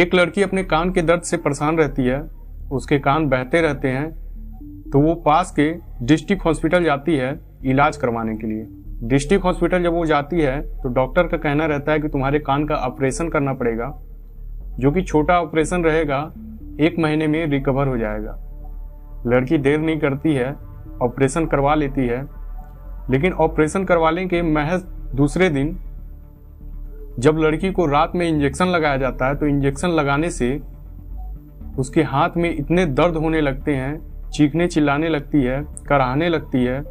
एक लड़की अपने कान के दर्द से परेशान रहती है, उसके कान बहते रहते हैं, तो वो पास के डिस्ट्रिक्ट हॉस्पिटल जाती है इलाज करवाने के लिए। डिस्ट्रिक्ट हॉस्पिटल जब वो जाती है तो डॉक्टर का कहना रहता है कि तुम्हारे कान का ऑपरेशन करना पड़ेगा, जो कि छोटा ऑपरेशन रहेगा, 1 महीने में रिकवर हो जाएगा। लड़की देर नहीं करती है, ऑपरेशन करवा लेती है। लेकिन ऑपरेशन करवाने के महज दूसरे दिन जब लड़की को रात में इंजेक्शन लगाया जाता है तो इंजेक्शन लगाने से उसके हाथ में इतने दर्द होने लगते हैं, चीखने चिल्लाने लगती है, कराहने लगती है।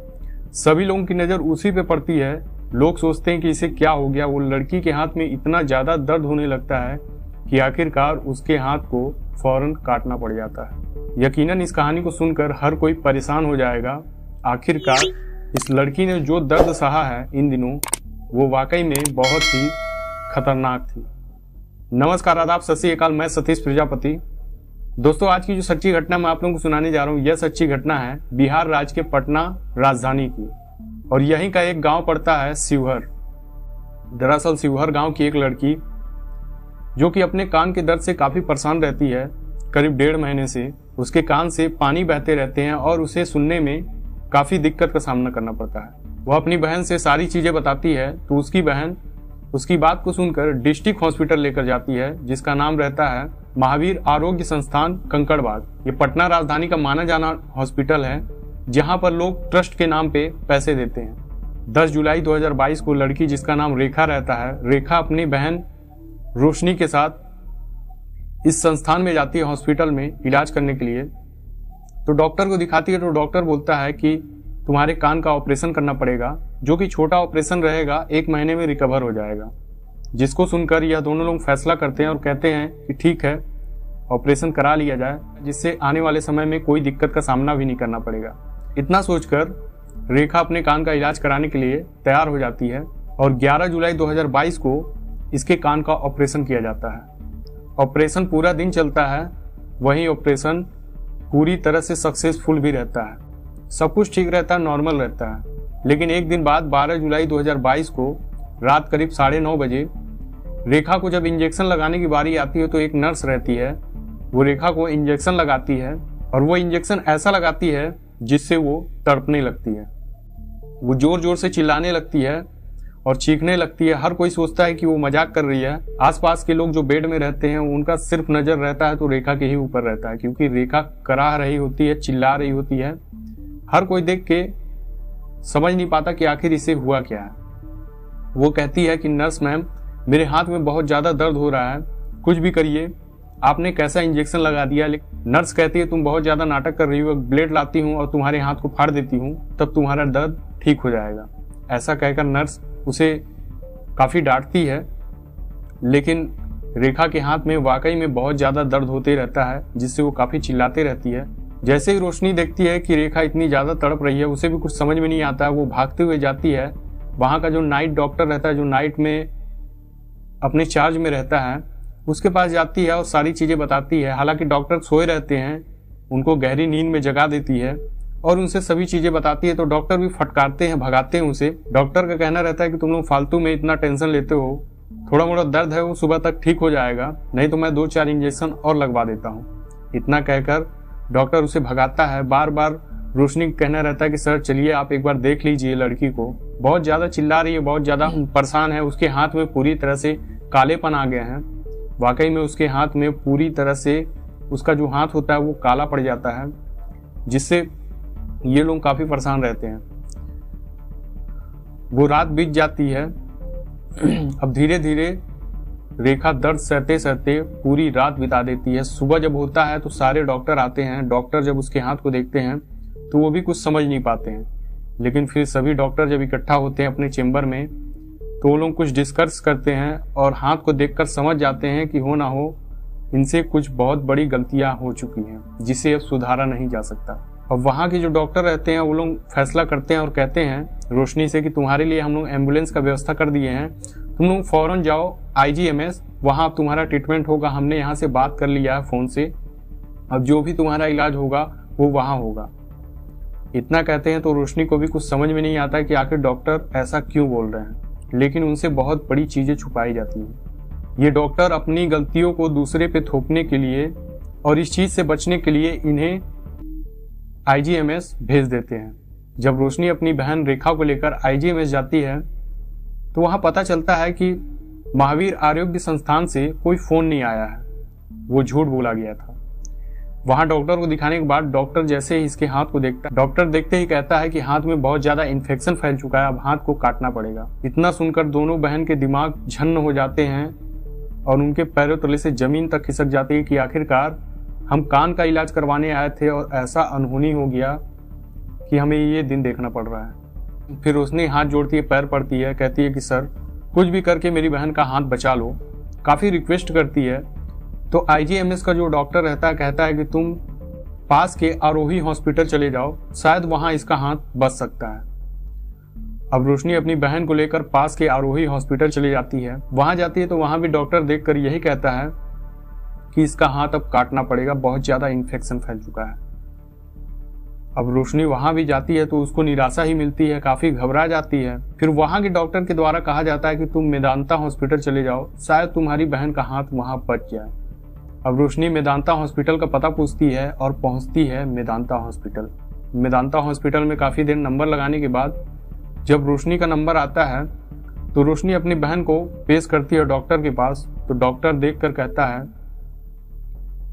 सभी लोगों की नज़र उसी पे पड़ती है। लोग सोचते हैं कि इसे क्या हो गया। वो लड़की के हाथ में इतना ज़्यादा दर्द होने लगता है कि आखिरकार उसके हाथ को फौरन काटना पड़ जाता है। यकीनन इस कहानी को सुनकर हर कोई परेशान हो जाएगा। आखिरकार इस लड़की ने जो दर्द सहा है इन दिनों, वो वाकई में बहुत ही खतरनाक थी। नमस्कार, आदाब, सत श्री अकाल। मैं सतीश प्रजापति। दोस्तों, आज की जो सच्ची घटना मैं आप लोगों को सुनाने जा रहा हूँ, यह सच्ची घटना है बिहार राज्य के पटना राजधानी की, और यहीं का एक गांव पड़ता है शिवहर। दरअसल शिवहर गांव की एक लड़की जो कि अपने कान के दर्द से काफी परेशान रहती है, करीब 1.5 महीने से उसके कान से पानी बहते रहते हैं और उसे सुनने में काफी दिक्कत का सामना करना पड़ता है। वह अपनी बहन से सारी चीजें बताती है तो उसकी बहन उसकी बात को सुनकर डिस्ट्रिक्ट हॉस्पिटल लेकर जाती है, जिसका नाम रहता है महावीर आरोग्य संस्थान कंकड़बाग। ये पटना राजधानी का माना जाना हॉस्पिटल है, जहां पर लोग ट्रस्ट के नाम पे पैसे देते हैं। 10 जुलाई 2022 को लड़की, जिसका नाम रेखा रहता है, रेखा अपनी बहन रोशनी के साथ इस संस्थान में जाती है हॉस्पिटल में इलाज करने के लिए। तो डॉक्टर को दिखाती है तो डॉक्टर बोलता है कि तुम्हारे कान का ऑपरेशन करना पड़ेगा, जो कि छोटा ऑपरेशन रहेगा, 1 महीने में रिकवर हो जाएगा। जिसको सुनकर यह दोनों लोग फैसला करते हैं और कहते हैं कि ठीक है, ऑपरेशन करा लिया जाए, जिससे आने वाले समय में कोई दिक्कत का सामना भी नहीं करना पड़ेगा। इतना सोचकर रेखा अपने कान का इलाज कराने के लिए तैयार हो जाती है और 11 जुलाई 2022 को इसके कान का ऑपरेशन किया जाता है। ऑपरेशन पूरा दिन चलता है। वही ऑपरेशन पूरी तरह से सक्सेसफुल भी रहता है, सब कुछ ठीक रहता है, नॉर्मल रहता है। लेकिन एक दिन बाद 12 जुलाई 2022 को रात करीब 9:30 बजे रेखा को जब इंजेक्शन लगाने की बारी आती है तो एक नर्स रहती है, वो रेखा को इंजेक्शन लगाती है और वो इंजेक्शन ऐसा लगाती है जिससे वो तड़पने लगती है। वो जोर जोर से चिल्लाने लगती है और चीखने लगती है। हर कोई सोचता है कि वो मजाक कर रही है। आसपास के लोग जो बेड में रहते हैं उनका सिर्फ नजर रहता है तो रेखा के ही ऊपर रहता है, क्योंकि रेखा कराह रही होती है, चिल्ला रही होती है। हर कोई देख के समझ नहीं पाता कि आखिर इसे हुआ क्या है। वो कहती है कि नर्स मैम, मेरे हाथ में बहुत ज्यादा दर्द हो रहा है, कुछ भी करिए, आपने कैसा इंजेक्शन लगा दिया। नर्स कहती है तुम बहुत ज्यादा नाटक कर रही हो, ब्लेड लाती हूँ और तुम्हारे हाथ को फाड़ देती हूँ, तब तुम्हारा दर्द ठीक हो जाएगा। ऐसा कहकर नर्स उसे काफी डांटती है। लेकिन रेखा के हाथ में वाकई में बहुत ज्यादा दर्द होते रहता है, जिससे वो काफी चिल्लाती रहती है। जैसे ही रोशनी देखती है कि रेखा इतनी ज्यादा तड़प रही है, उसे भी कुछ समझ में नहीं आता है। वो भागते हुए जाती है। वहां का जो नाइट डॉक्टर रहता है, जो नाइट में अपने चार्ज में रहता है, उसके पास जाती है और सारी चीजें बताती है। हालांकि डॉक्टर सोए रहते हैं, उनको गहरी नींद में जगा देती है और उनसे सभी चीजें बताती है। तो डॉक्टर भी फटकारते हैं, भगाते हैं उसे। डॉक्टर का कहना रहता है कि तुम लोग फालतू में इतना टेंशन लेते हो, थोड़ा मोड़ा दर्द है वो सुबह तक ठीक हो जाएगा, नहीं तो मैं 2-4 इंजेक्शन और लगवा देता हूँ। इतना कहकर डॉक्टर उसे भगाता है। बार बार रोशनी का कहना रहता है कि सर चलिए आप एक बार देख लीजिए लड़की को, बहुत ज्यादा चिल्ला रही है, बहुत ज्यादा परेशान है। उसके हाथ में पूरी तरह से कालेपन आ गए हैं। वाकई में उसके हाथ में पूरी तरह से उसका जो हाथ होता है वो काला पड़ जाता है, जिससे ये लोग काफी परेशान रहते हैं। वो रात बीत जाती है। अब धीरे धीरे रेखा दर्द सहते सहते पूरी रात बिता देती है। सुबह जब होता है तो सारे डॉक्टर आते हैं। डॉक्टर जब उसके हाथ को देखते हैं तो वो भी कुछ समझ नहीं पाते हैं। लेकिन फिर सभी डॉक्टर जब इकट्ठा होते हैं अपने चेम्बर में तो वो लोग कुछ डिस्कस करते हैं और हाथ को देखकर समझ जाते हैं कि हो ना हो इनसे कुछ बहुत बड़ी गलतियां हो चुकी हैं, जिसे अब सुधारा नहीं जा सकता। अब वहाँ के जो डॉक्टर रहते हैं वो लोग फैसला करते हैं और कहते हैं रोशनी से कि तुम्हारे लिए हम लोग एम्बुलेंस का व्यवस्था कर दिए हैं, तुम लोग फौरन जाओ IGMS, वहाँ अब तुम्हारा ट्रीटमेंट होगा। हमने यहाँ से बात कर लिया है फोन से, अब जो भी तुम्हारा इलाज होगा वो वहाँ होगा। इतना कहते हैं तो रोशनी को भी कुछ समझ में नहीं आता कि आखिर डॉक्टर ऐसा क्यों बोल रहे हैं, लेकिन उनसे बहुत बड़ी चीजें छुपाई जाती हैं। ये डॉक्टर अपनी गलतियों को दूसरे पे थोपने के लिए और इस चीज से बचने के लिए इन्हें आईजीएमएस भेज देते हैं। जब रोशनी अपनी बहन रेखा को लेकर आईजीएमएस जाती है तो वहां पता चलता है कि महावीर आरोग्य संस्थान से कोई फोन नहीं आया है, वो झूठ बोला गया था। वहां डॉक्टर को दिखाने के बाद डॉक्टर जैसे ही इसके हाथ को देखता है, डॉक्टर देखते ही कहता है कि हाथ में बहुत ज्यादा इन्फेक्शन फैल चुका है, अब हाथ को काटना पड़ेगा। इतना सुनकर दोनों बहन के दिमाग झन्न हो जाते हैं और उनके पैरों तले से जमीन तक खिसक जाती है कि आखिरकार हम कान का इलाज करवाने आए थे और ऐसा अनहोनी हो गया कि हमें ये दिन देखना पड़ रहा है। फिर उसने हाथ जोड़ती है, पैर पड़ती है, कहती है कि सर कुछ भी करके मेरी बहन का हाथ बचा लो। काफी रिक्वेस्ट करती है तो आईजीएमएस का जो डॉक्टर रहता है कहता है कि तुम पास के आरोही हॉस्पिटल चले जाओ, शायद वहां इसका हाथ बच सकता है। अब रोशनी अपनी बहन को लेकर पास के आरोही हॉस्पिटल चली जाती है। वहां जाती है तो वहां भी डॉक्टर देखकर यही कहता है कि इसका हाथ अब काटना पड़ेगा, बहुत ज्यादा इन्फेक्शन फैल चुका है। अब रोशनी वहां भी जाती है तो उसको निराशा ही मिलती है, काफी घबरा जाती है। फिर वहां के डॉक्टर के द्वारा कहा जाता है कि तुम मेदांता हॉस्पिटल चले जाओ, शायद तुम्हारी बहन का हाथ वहां बच जाए। अब रोशनी मेदांता हॉस्पिटल का पता पूछती है और पहुंचती है मेदांता हॉस्पिटल। मेदांता हॉस्पिटल में काफी देर नंबर लगाने के बाद जब रोशनी का नंबर आता है तो रोशनी अपनी बहन को पेश करती है डॉक्टर के पास। तो डॉक्टर देखकर कहता है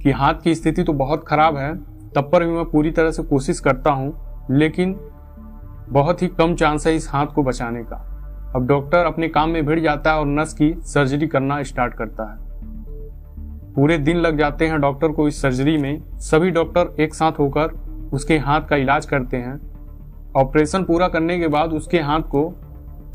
कि हाथ की स्थिति तो बहुत खराब है, तब पर भी मैं पूरी तरह से कोशिश करता हूं, लेकिन बहुत ही कम चांस है इस हाथ को बचाने का। अब डॉक्टर अपने काम में भिड़ जाता है और नस की सर्जरी करना स्टार्ट करता है। पूरे दिन लग जाते हैं डॉक्टर को इस सर्जरी में। सभी डॉक्टर एक साथ होकर उसके हाथ का इलाज करते हैं। ऑपरेशन पूरा करने के बाद उसके हाथ को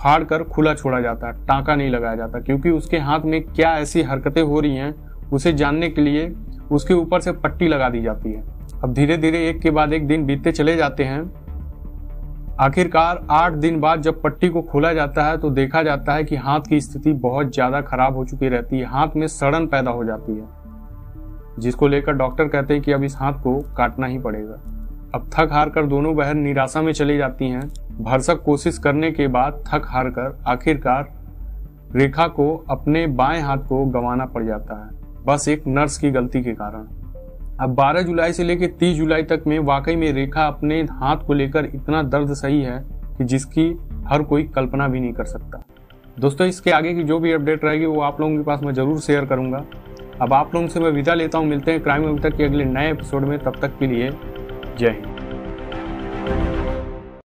फाड़ कर खुला छोड़ा जाता है, टांका नहीं लगाया जाता, क्योंकि उसके हाथ में क्या ऐसी हरकतें हो रही हैं उसे जानने के लिए उसके ऊपर से पट्टी लगा दी जाती है। अब धीरे धीरे एक के बाद एक दिन बीतते चले जाते हैं। आखिरकार 8 दिन बाद जब पट्टी को खोला जाता है तो देखा जाता है कि हाथ की स्थिति बहुत ज्यादा खराब हो चुकी रहती है, हाथ में सड़न पैदा हो जाती है, जिसको लेकर डॉक्टर कहते हैं कि अब इस हाथ को काटना ही पड़ेगा। अब थक हार कर दोनों बहन निराशा में चली जाती हैं। भरसक कोशिश करने के बाद थक हार कर आखिरकार रेखा को अपने बाएं हाथ को गंवाना पड़ जाता है, बस एक नर्स की गलती के कारण। अब 12 जुलाई से लेकर 30 जुलाई तक में वाकई में रेखा अपने हाथ को लेकर इतना दर्द सही है कि जिसकी हर कोई कल्पना भी नहीं कर सकता। दोस्तों, इसके आगे की जो भी अपडेट रहेगी वो आप लोगों के पास मैं जरूर शेयर करूंगा। अब आप लोगों से मैं विदा लेता हूं, मिलते हैं क्राइम अभी तक के अगले नए एपिसोड में। तब तक के लिए जय हिंद।